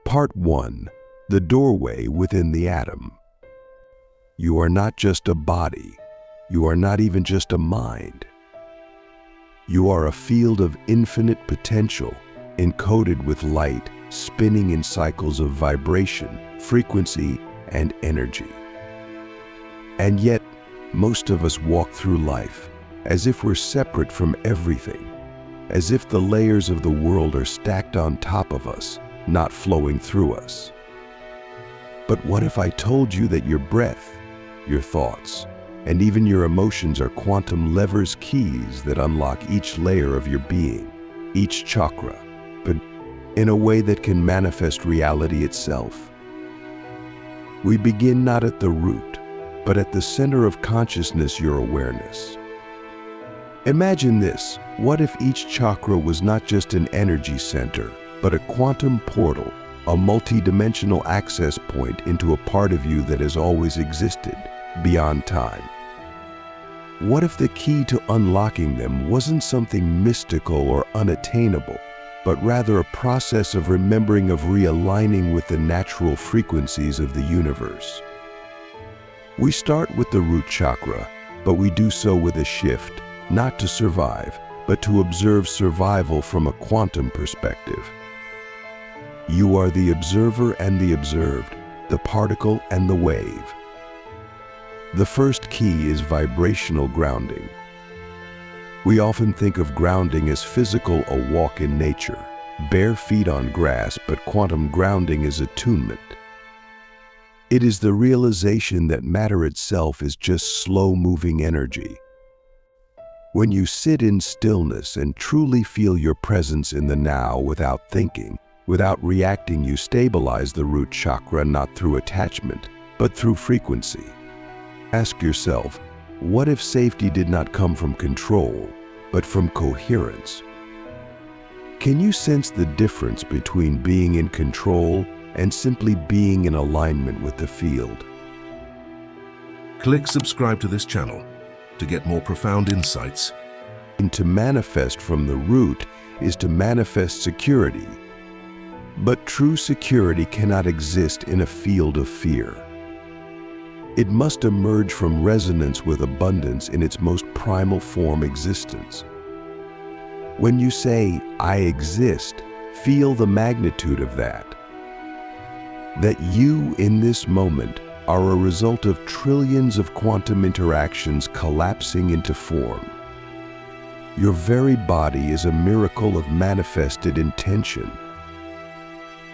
Part 1. The doorway within the atom. You are not just a body. You are not even just a mind. You are a field of infinite potential, encoded with light, spinning in cycles of vibration, frequency, and energy. And yet, most of us walk through life as if we're separate from everything, as if the layers of the world are stacked on top of us, not flowing through us. But what if I told you that your breath, your thoughts, and even your emotions are quantum levers, keys that unlock each layer of your being, each chakra, but in a way that can manifest reality itself? We begin not at the root, but at the center of consciousness, your awareness. Imagine this: what if each chakra was not just an energy center, but a quantum portal, a multi-dimensional access point into a part of you that has always existed, beyond time? What if the key to unlocking them wasn't something mystical or unattainable, but rather a process of remembering, of realigning with the natural frequencies of the universe? We start with the root chakra, but we do so with a shift, not to survive, but to observe survival from a quantum perspective. You are the observer and the observed, the particle and the wave. The first key is vibrational grounding. We often think of grounding as physical, a walk in nature, bare feet on grass, but quantum grounding is attunement. It is the realization that matter itself is just slow-moving energy. When you sit in stillness and truly feel your presence in the now without thinking, without reacting, you stabilize the root chakra not through attachment, but through frequency. Ask yourself, what if safety did not come from control, but from coherence? Can you sense the difference between being in control and simply being in alignment with the field? Click subscribe to this channel to get more profound insights. And to manifest from the root is to manifest security. But true security cannot exist in a field of fear. It must emerge from resonance with abundance in its most primal form, existence. When you say, "I exist," feel the magnitude of that. That you, in this moment, are a result of trillions of quantum interactions collapsing into form. Your very body is a miracle of manifested intention.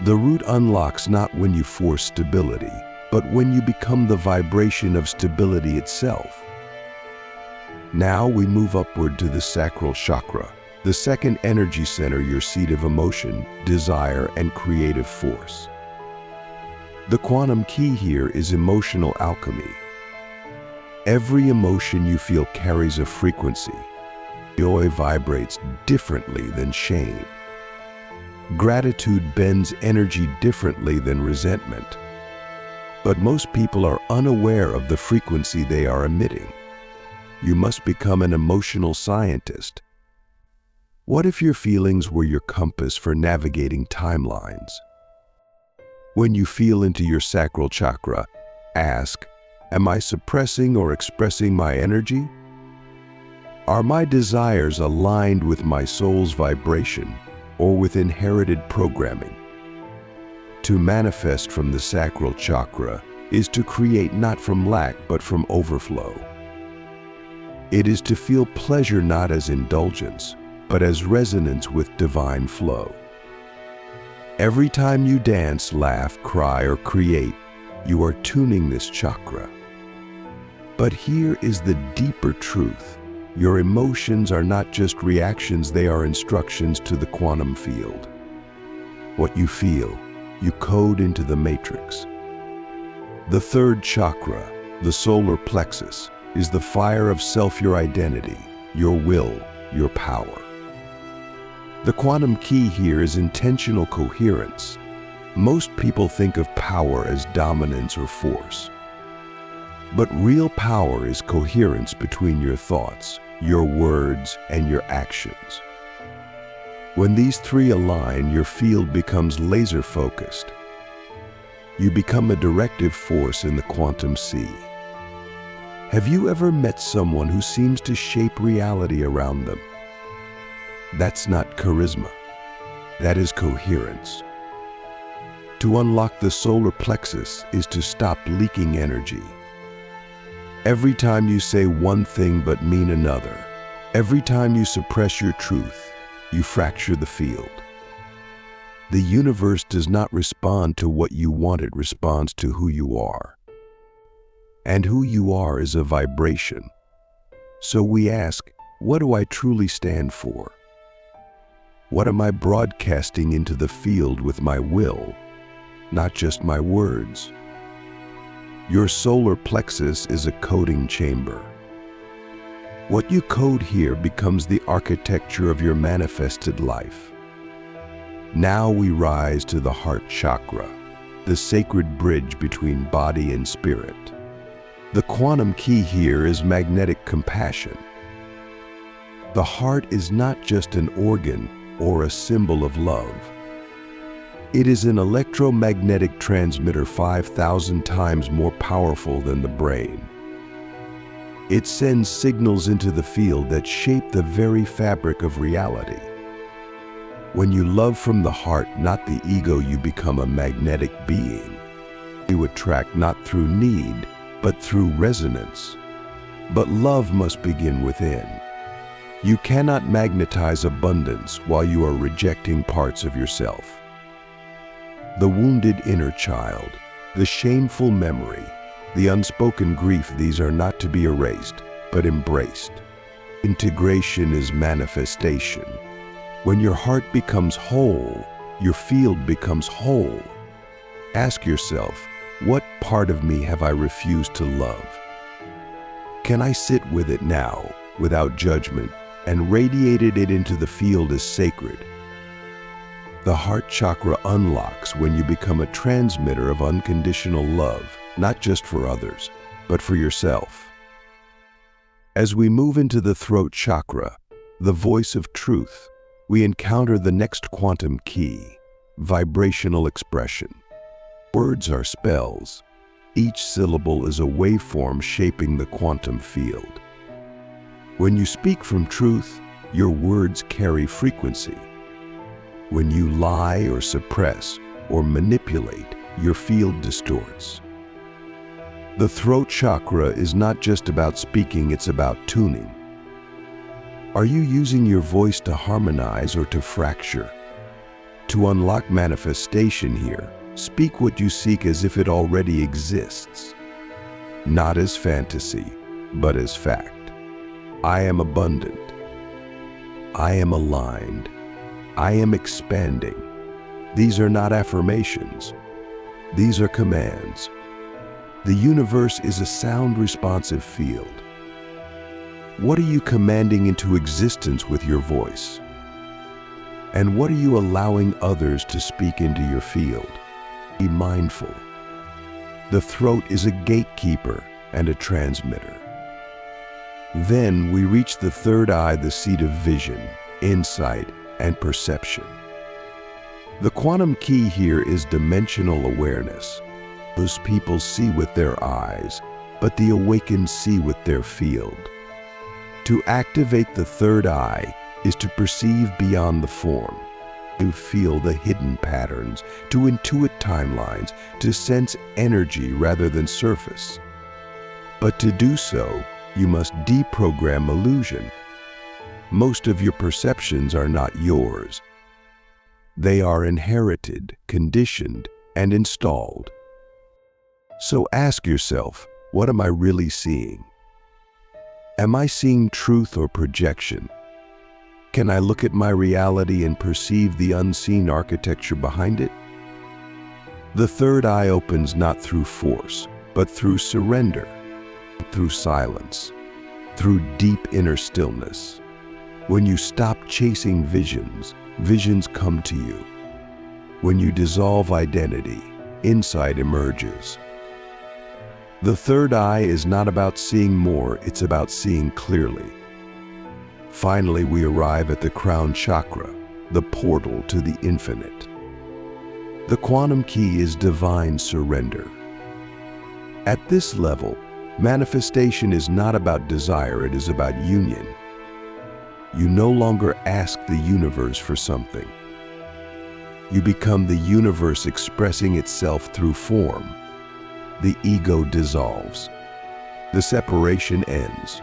The root unlocks not when you force stability, but when you become the vibration of stability itself. Now we move upward to the sacral chakra, the second energy center, your seat of emotion, desire, and creative force. The quantum key here is emotional alchemy. Every emotion you feel carries a frequency. Joy vibrates differently than shame. Gratitude bends energy differently than resentment. But most people are unaware of the frequency they are emitting. You must become an emotional scientist. What if your feelings were your compass for navigating timelines? When you feel into your sacral chakra, ask, am I suppressing or expressing my energy? Are my desires aligned with my soul's vibration or with inherited programming? To manifest from the sacral chakra is to create not from lack but from overflow. It is to feel pleasure not as indulgence, but as resonance with divine flow. Every time you dance, laugh, cry, or create, you are tuning this chakra. But here is the deeper truth. Your emotions are not just reactions, they are instructions to the quantum field. What you feel, you code into the matrix. The third chakra, the solar plexus, is the fire of self, your identity, your will, your power. The quantum key here is intentional coherence. Most people think of power as dominance or force. But real power is coherence between your thoughts, your words, and your actions. When these three align, your field becomes laser-focused, You become a directive force in the quantum sea. Have you ever met someone who seems to shape reality around them? That's not charisma. That is coherence. To unlock the solar plexus is to stop leaking energy. Every time you say one thing but mean another, every time you suppress your truth, you fracture the field. The universe does not respond to what you want, it responds to who you are. And who you are is a vibration. So we ask, what do I truly stand for? What am I broadcasting into the field with my will, not just my words? Your solar plexus is a coding chamber. What you code here becomes the architecture of your manifested life. Now we rise to the heart chakra, the sacred bridge between body and spirit. The quantum key here is magnetic compassion. The heart is not just an organ or a symbol of love. It is an electromagnetic transmitter 5,000 times more powerful than the brain. It sends signals into the field that shape the very fabric of reality. When you love from the heart, not the ego, you become a magnetic being. You attract not through need, but through resonance. But love must begin within. You cannot magnetize abundance while you are rejecting parts of yourself. The wounded inner child, the shameful memory, the unspoken grief, these are not to be erased, but embraced. Integration is manifestation. When your heart becomes whole, your field becomes whole. Ask yourself, what part of me have I refused to love? Can I sit with it now, without judgment, and radiate it into the field as sacred? The heart chakra unlocks when you become a transmitter of unconditional love, not just for others, but for yourself. As we move into the throat chakra, the voice of truth, we encounter the next quantum key, vibrational expression. Words are spells. Each syllable is a waveform shaping the quantum field. When you speak from truth, your words carry frequency. When you lie or suppress or manipulate, your field distorts. The throat chakra is not just about speaking, it's about tuning. Are you using your voice to harmonize or to fracture? To unlock manifestation here, speak what you seek as if it already exists. Not as fantasy, but as fact. I am abundant. I am aligned. I am expanding. These are not affirmations. These are commands. The universe is a sound responsive field. What are you commanding into existence with your voice? And what are you allowing others to speak into your field? Be mindful. The throat is a gatekeeper and a transmitter. Then we reach the third eye, the seat of vision, insight, and perception. The quantum key here is dimensional awareness. Most people see with their eyes, but the awakened see with their field. To activate the third eye is to perceive beyond the form, to feel the hidden patterns, to intuit timelines, to sense energy rather than surface. But to do so, you must deprogram illusion. Most of your perceptions are not yours. They are inherited, conditioned, and installed. So ask yourself, what am I really seeing? Am I seeing truth or projection? Can I look at my reality and perceive the unseen architecture behind it? The third eye opens not through force, but through surrender, through silence, through deep inner stillness. When you stop chasing visions, visions come to you. When you dissolve identity, insight emerges. The third eye is not about seeing more, it's about seeing clearly. Finally, we arrive at the crown chakra, the portal to the infinite. The quantum key is divine surrender. At this level, manifestation is not about desire, it is about union. You no longer ask the universe for something. You become the universe expressing itself through form. The ego dissolves. The separation ends.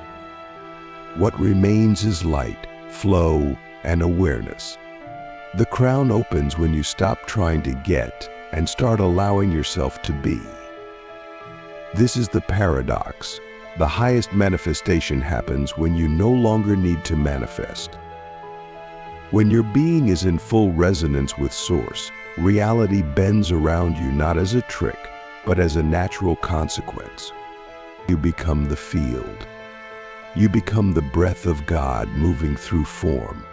What remains is light, flow, and awareness. The crown opens when you stop trying to get and start allowing yourself to be. This is the paradox. The highest manifestation happens when you no longer need to manifest. When your being is in full resonance with Source, reality bends around you not as a trick, but as a natural consequence. You become the field. You become the breath of God moving through form.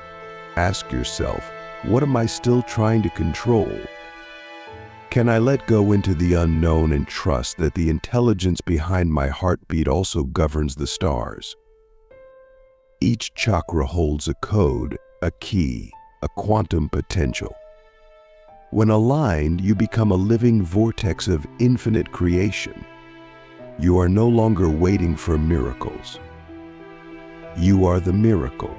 Ask yourself, what am I still trying to control? Can I let go into the unknown and trust that the intelligence behind my heartbeat also governs the stars? Each chakra holds a code, a key, a quantum potential. When aligned, you become a living vortex of infinite creation. You are no longer waiting for miracles. You are the miracle.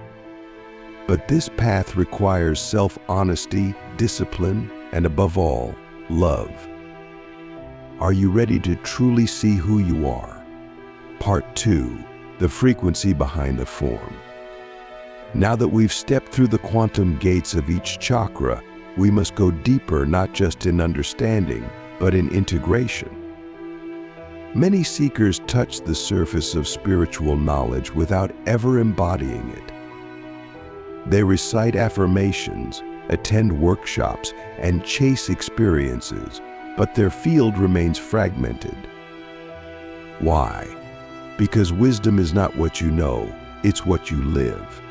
But this path requires self-honesty, discipline, and above all, love. Are you ready to truly see who you are? Part 2, the frequency behind the form. Now that we've stepped through the quantum gates of each chakra, we must go deeper, not just in understanding, but in integration. Many seekers touch the surface of spiritual knowledge without ever embodying it. They recite affirmations, attend workshops, and chase experiences, but their field remains fragmented. Why? Because wisdom is not what you know, it's what you live.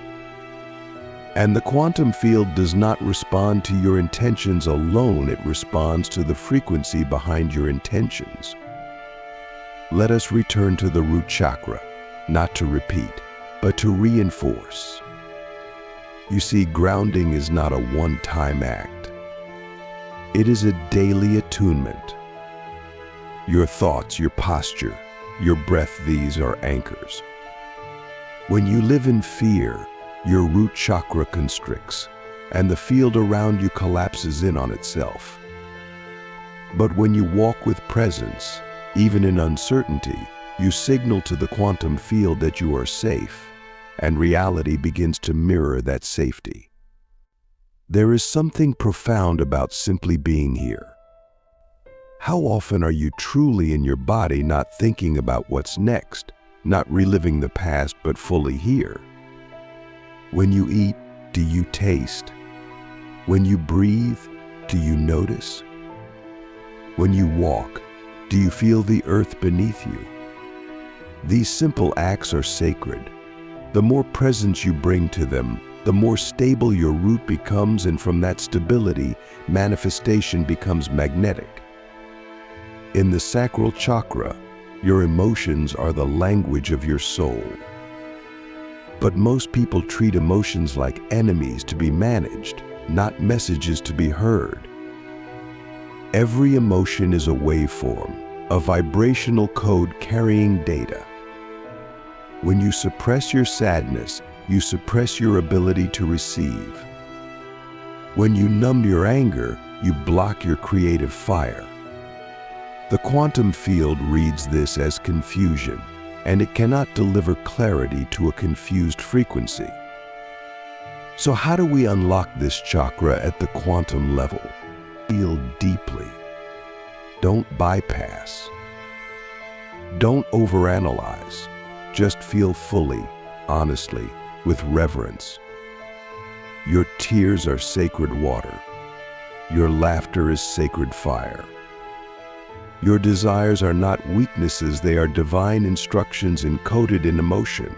And the quantum field does not respond to your intentions alone, it responds to the frequency behind your intentions. Let us return to the root chakra, not to repeat, but to reinforce. You see, grounding is not a one-time act. It is a daily attunement. Your thoughts, your posture, your breath, these are anchors. When you live in fear, your root chakra constricts, and the field around you collapses in on itself. But when you walk with presence, even in uncertainty, you signal to the quantum field that you are safe, and reality begins to mirror that safety. There is something profound about simply being here. How often are you truly in your body, not thinking about what's next, not reliving the past, but fully here? When you eat, do you taste? When you breathe, do you notice? When you walk, do you feel the earth beneath you? These simple acts are sacred. The more presence you bring to them, the more stable your root becomes, and from that stability, manifestation becomes magnetic. In the sacral chakra, your emotions are the language of your soul. But most people treat emotions like enemies to be managed, not messages to be heard. Every emotion is a waveform, a vibrational code carrying data. When you suppress your sadness, you suppress your ability to receive. When you numb your anger, you block your creative fire. The quantum field reads this as confusion, and it cannot deliver clarity to a confused frequency. So how do we unlock this chakra at the quantum level? Feel deeply. Don't bypass. Don't overanalyze. Just feel fully, honestly, with reverence. Your tears are sacred water. Your laughter is sacred fire. Your desires are not weaknesses, they are divine instructions encoded in emotion.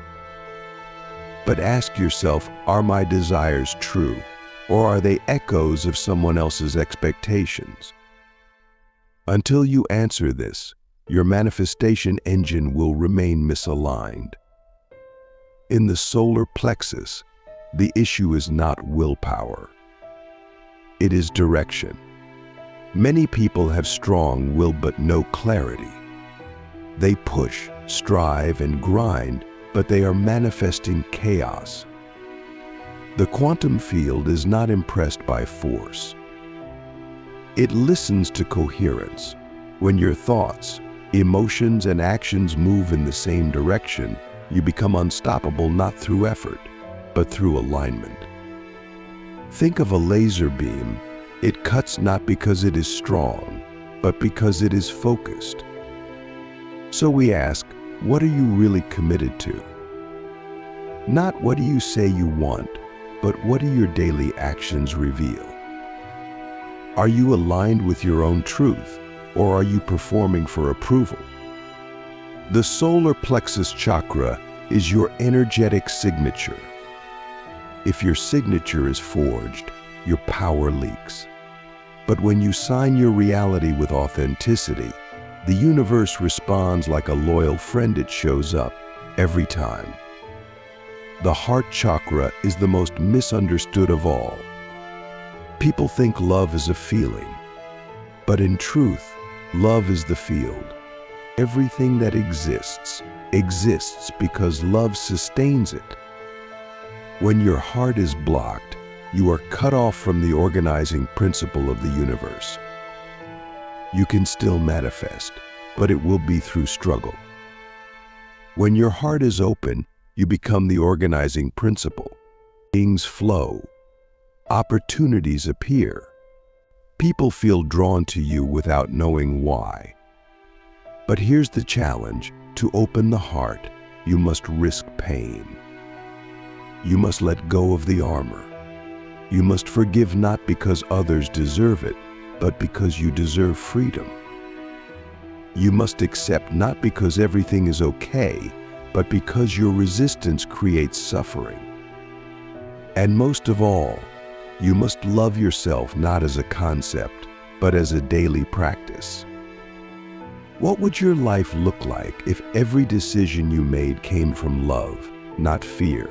But ask yourself, are my desires true, or are they echoes of someone else's expectations? Until you answer this, your manifestation engine will remain misaligned. In the solar plexus, the issue is not willpower. It is direction. Many people have strong will but no clarity. They push, strive, and grind, but they are manifesting chaos. The quantum field is not impressed by force. It listens to coherence. When your thoughts, emotions, and actions move in the same direction, you become unstoppable not through effort, but through alignment. Think of a laser beam. It cuts not because it is strong, but because it is focused. So we ask, what are you really committed to? Not what do you say you want, but what do your daily actions reveal? Are you aligned with your own truth, or are you performing for approval? The solar plexus chakra is your energetic signature. If your signature is forged, your power leaks. But when you sign your reality with authenticity, the universe responds like a loyal friend. It shows up every time. The heart chakra is the most misunderstood of all. People think love is a feeling, but in truth, love is the field. Everything that exists because love sustains it. When your heart is blocked, you are cut off from the organizing principle of the universe. You can still manifest, but it will be through struggle. When your heart is open, you become the organizing principle. Things flow. Opportunities appear. People feel drawn to you without knowing why. But here's the challenge. To open the heart, you must risk pain. You must let go of the armor. You must forgive not because others deserve it, but because you deserve freedom. You must accept not because everything is okay, but because your resistance creates suffering. And most of all, you must love yourself not as a concept, but as a daily practice. What would your life look like if every decision you made came from love, not fear?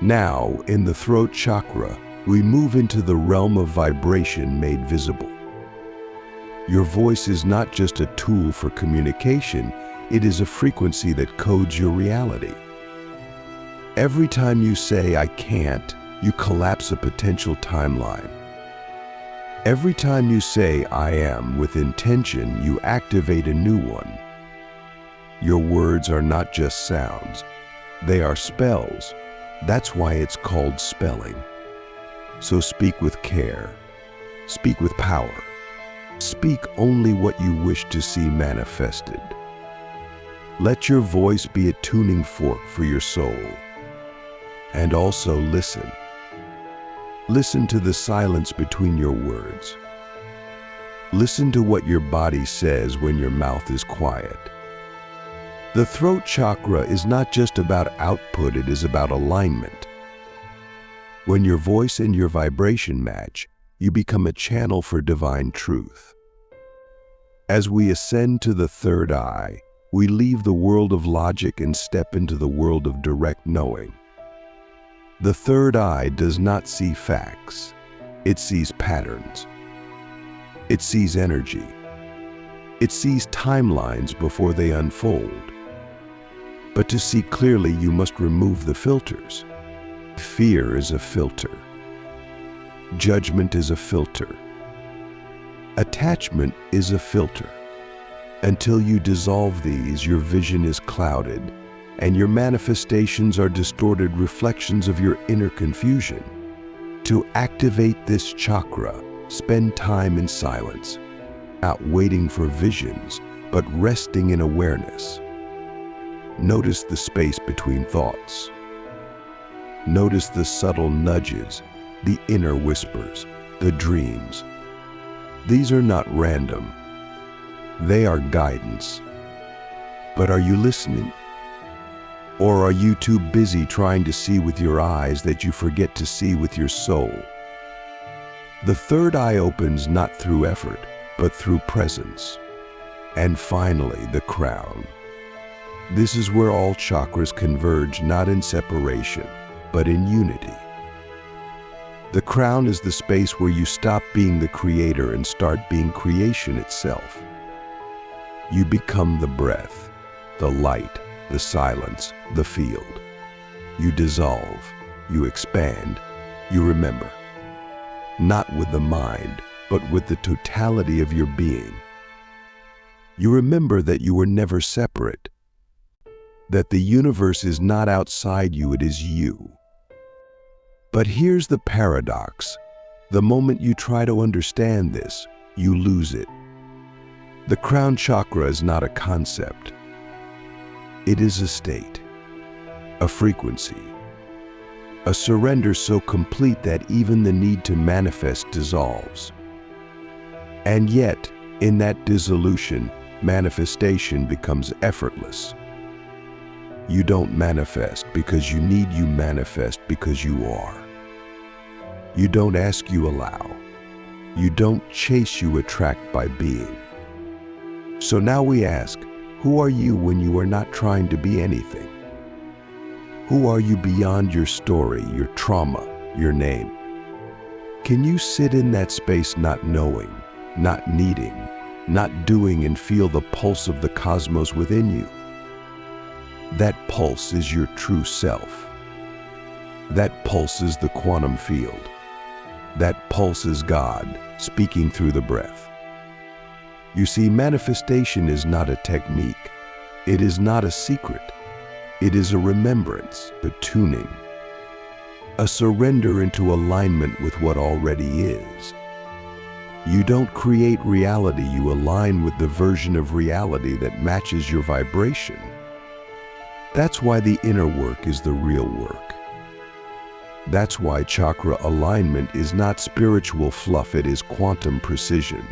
Now, in the throat chakra, we move into the realm of vibration made visible. Your voice is not just a tool for communication, it is a frequency that codes your reality. Every time you say, "I can't," you collapse a potential timeline. Every time you say, "I am," with intention, you activate a new one. Your words are not just sounds, they are spells. That's why it's called spelling. So speak with care. Speak with power. Speak only what you wish to see manifested. Let your voice be a tuning fork for your soul. And also listen. Listen to the silence between your words. Listen to what your body says when your mouth is quiet. The throat chakra is not just about output, it is about alignment. When your voice and your vibration match, you become a channel for divine truth. As we ascend to the third eye, we leave the world of logic and step into the world of direct knowing. The third eye does not see facts. It sees patterns. It sees energy. It sees timelines before they unfold. But to see clearly, you must remove the filters. Fear is a filter. Judgment is a filter. Attachment is a filter. Until you dissolve these, your vision is clouded, and your manifestations are distorted reflections of your inner confusion. To activate this chakra, spend time in silence, not waiting for visions, but resting in awareness. Notice the space between thoughts. Notice the subtle nudges, the inner whispers, the dreams. These are not random. They are guidance. But are you listening? Or are you too busy trying to see with your eyes that you forget to see with your soul? The third eye opens not through effort, but through presence. And finally, the crown. This is where all chakras converge, not in separation, but in unity. The crown is the space where you stop being the creator and start being creation itself. You become the breath, the light, the silence, the field. You dissolve, you expand, you remember. Not with the mind, but with the totality of your being. You remember that you were never separate, that the universe is not outside you, it is you. But here's the paradox. The moment you try to understand this, you lose it. The crown chakra is not a concept. It is a state, a frequency, a surrender so complete that even the need to manifest dissolves. And yet, in that dissolution, manifestation becomes effortless. You don't manifest because you need, you manifest because you are. You don't ask, you allow. You don't chase, you attract by being. So now we ask, who are you when you are not trying to be anything? Who are you beyond your story, your trauma, your name? Can you sit in that space not knowing, not needing, not doing, and feel the pulse of the cosmos within you? That pulse is your true self. That pulse is the quantum field. That pulse is God speaking through the breath. You see, manifestation is not a technique. It is not a secret. It is a remembrance, a tuning, a surrender into alignment with what already is. You don't create reality, you align with the version of reality that matches your vibration. That's why the inner work is the real work. That's why chakra alignment is not spiritual fluff, it is quantum precision.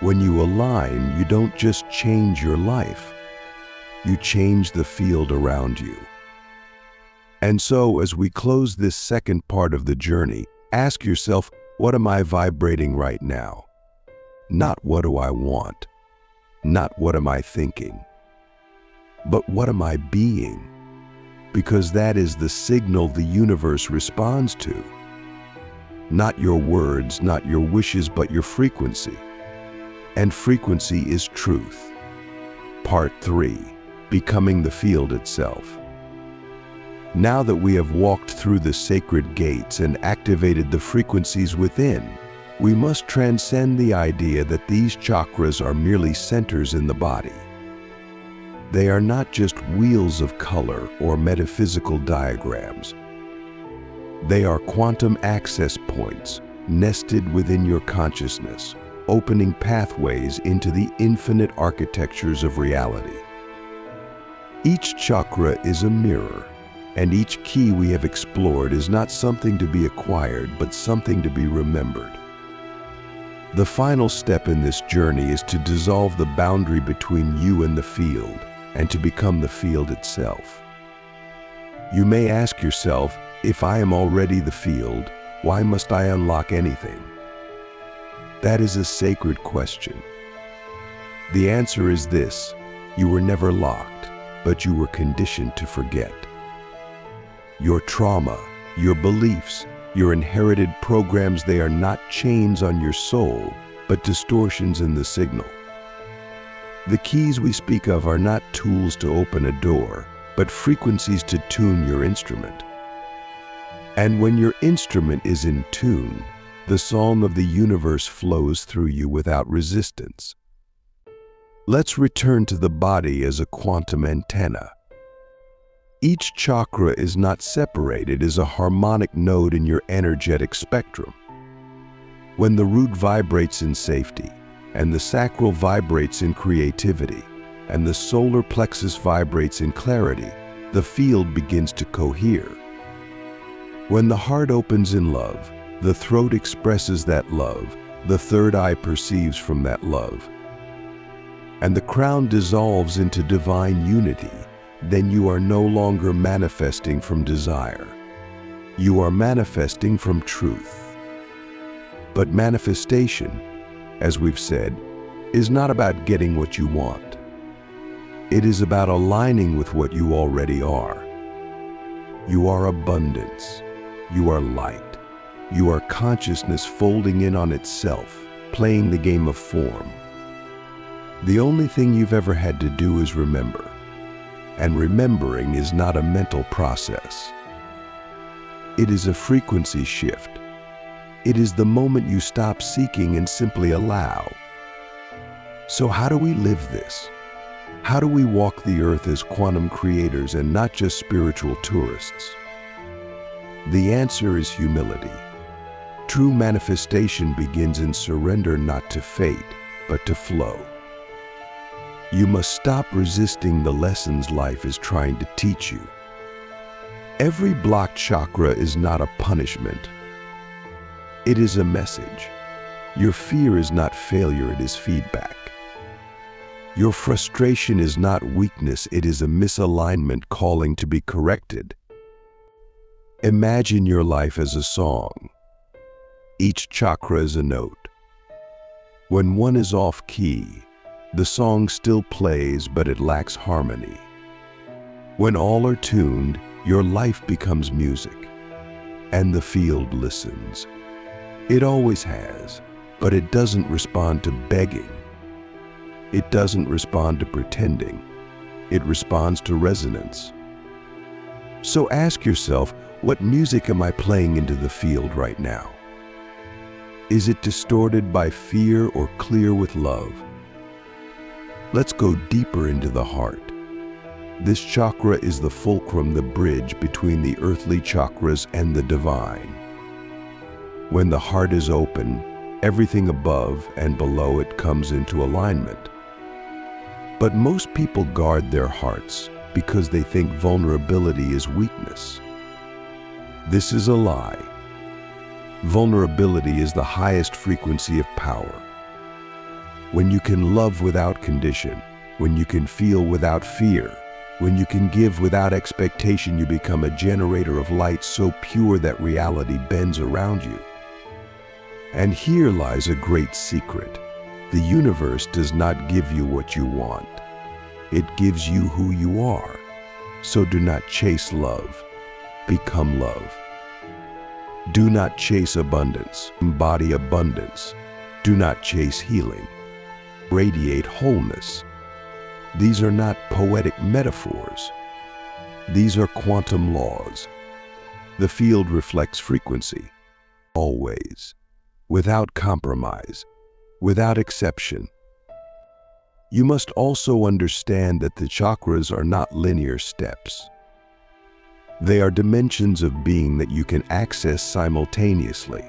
When you align, you don't just change your life, you change the field around you. And so, as we close this second part of the journey, ask yourself, what am I vibrating right now? Not what do I want, not what am I thinking, but what am I being? Because that is the signal the universe responds to. Not your words, not your wishes, but your frequency. And frequency is truth. Part 3, becoming the field itself. Now that we have walked through the sacred gates and activated the frequencies within, we must transcend the idea that these chakras are merely centers in the body. They are not just wheels of color or metaphysical diagrams. They are quantum access points nested within your consciousness, opening pathways into the infinite architectures of reality. Each chakra is a mirror, and each key we have explored is not something to be acquired, but something to be remembered. The final step in this journey is to dissolve the boundary between you and the field, and to become the field itself. You may ask yourself, if I am already the field, why must I unlock anything? That is a sacred question. The answer is this: you were never locked, but you were conditioned to forget. Your trauma, your beliefs, your inherited programs, they are not chains on your soul, but distortions in the signal. The keys we speak of are not tools to open a door, but frequencies to tune your instrument. And when your instrument is in tune, the song of the universe flows through you without resistance. Let's return to the body as a quantum antenna. Each chakra is not separated, it is a harmonic node in your energetic spectrum. When the root vibrates in safety, and the sacral vibrates in creativity, and the solar plexus vibrates in clarity, the field begins to cohere. When the heart opens in love, the throat expresses that love, the third eye perceives from that love, and the crown dissolves into divine unity, then you are no longer manifesting from desire. You are manifesting from truth. But manifestation, as we've said, is not about getting what you want. It is about aligning with what you already are. You are abundance. You are light. You are consciousness folding in on itself, playing the game of form. The only thing you've ever had to do is remember. And remembering is not a mental process. It is a frequency shift. It is the moment you stop seeking and simply allow. So how do we live this? How do we walk the earth as quantum creators and not just spiritual tourists? The answer is humility. True manifestation begins in surrender, not to fate, but to flow. You must stop resisting the lessons life is trying to teach you. Every blocked chakra is not a punishment. It is a message. Your fear is not failure, it is feedback. Your frustration is not weakness, it is a misalignment calling to be corrected. Imagine your life as a song. Each chakra is a note. When one is off key, the song still plays, but it lacks harmony. When all are tuned, your life becomes music, and the field listens. It always has, but it doesn't respond to begging. It doesn't respond to pretending. It responds to resonance. So ask yourself, what music am I playing into the field right now? Is it distorted by fear or clear with love? Let's go deeper into the heart. This chakra is the fulcrum, the bridge between the earthly chakras and the divine. When the heart is open, everything above and below it comes into alignment. But most people guard their hearts because they think vulnerability is weakness. This is a lie. Vulnerability is the highest frequency of power. When you can love without condition, when you can feel without fear, when you can give without expectation, you become a generator of light so pure that reality bends around you. And here lies a great secret. The universe does not give you what you want. It gives you who you are. So do not chase love. Become love. Do not chase abundance. Embody abundance. Do not chase healing. Radiate wholeness. These are not poetic metaphors. These are quantum laws. The field reflects frequency. Always. Without compromise. Without exception. You must also understand that the chakras are not linear steps. They are dimensions of being that you can access simultaneously.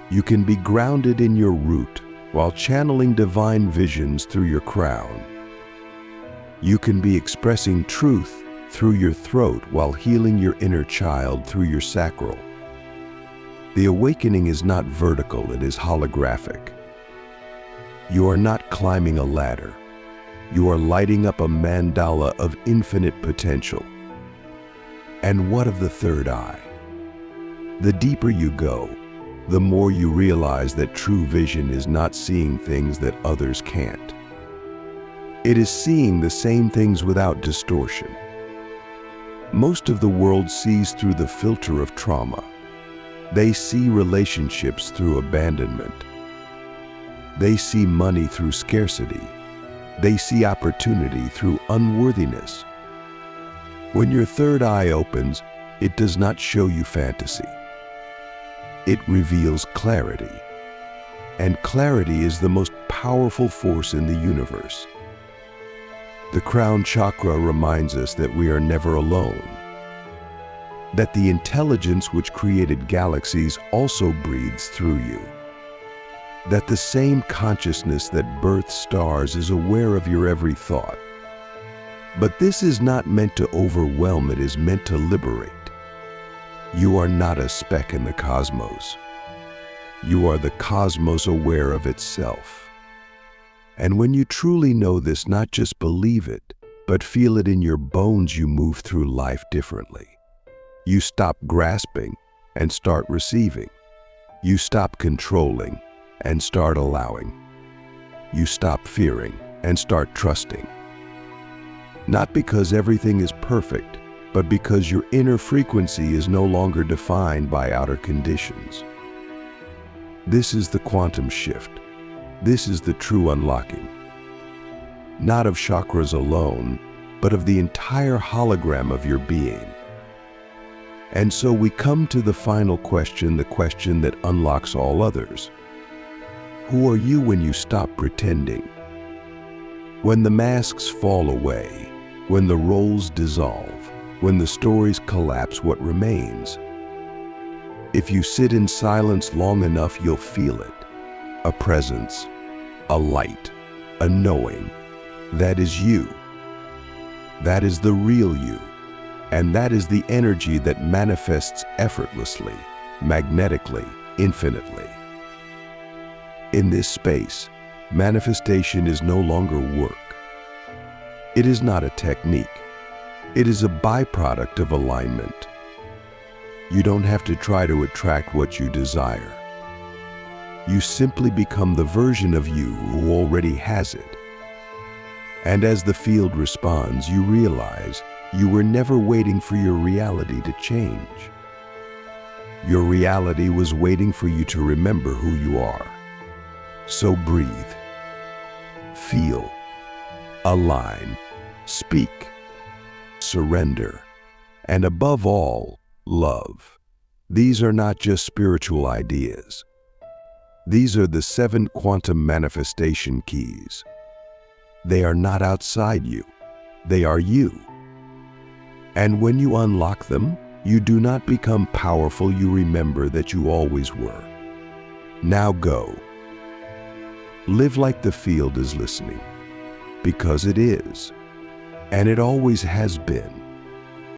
You can be grounded in your root while channeling divine visions through your crown. You can be expressing truth through your throat while healing your inner child through your sacral. The awakening is not vertical, it is holographic. You are not climbing a ladder. You are lighting up a mandala of infinite potential. And what of the third eye? The deeper you go, the more you realize that true vision is not seeing things that others can't. It is seeing the same things without distortion. Most of the world sees through the filter of trauma. They see relationships through abandonment. They see money through scarcity. They see opportunity through unworthiness. When your third eye opens, it does not show you fantasy. It reveals clarity. And clarity is the most powerful force in the universe. The crown chakra reminds us that we are never alone. That the intelligence which created galaxies also breathes through you. That the same consciousness that births stars is aware of your every thought. But this is not meant to overwhelm, it is meant to liberate. You are not a speck in the cosmos. You are the cosmos aware of itself. And when you truly know this, not just believe it, but feel it in your bones, you move through life differently. You stop grasping and start receiving. You stop controlling and start allowing. You stop fearing and start trusting. Not because everything is perfect, but because your inner frequency is no longer defined by outer conditions. This is the quantum shift. This is the true unlocking. Not of chakras alone, but of the entire hologram of your being. And so we come to the final question, the question that unlocks all others. Who are you when you stop pretending? When the masks fall away, when the roles dissolve, when the stories collapse, what remains? If you sit in silence long enough, you'll feel it. A presence, a light, a knowing. That is you. That is the real you. And that is the energy that manifests effortlessly, magnetically, infinitely. In this space, manifestation is no longer work. It is not a technique. It is a byproduct of alignment. You don't have to try to attract what you desire. You simply become the version of you who already has it. And as the field responds, you realize you were never waiting for your reality to change. Your reality was waiting for you to remember who you are. So breathe, feel, align, speak, surrender, and above all, love. These are not just spiritual ideas. These are the 7 quantum manifestation keys. They are not outside you. They are you. And when you unlock them, you do not become powerful. You remember that you always were. Now go. Live like the field is listening, because it is, and it always has been.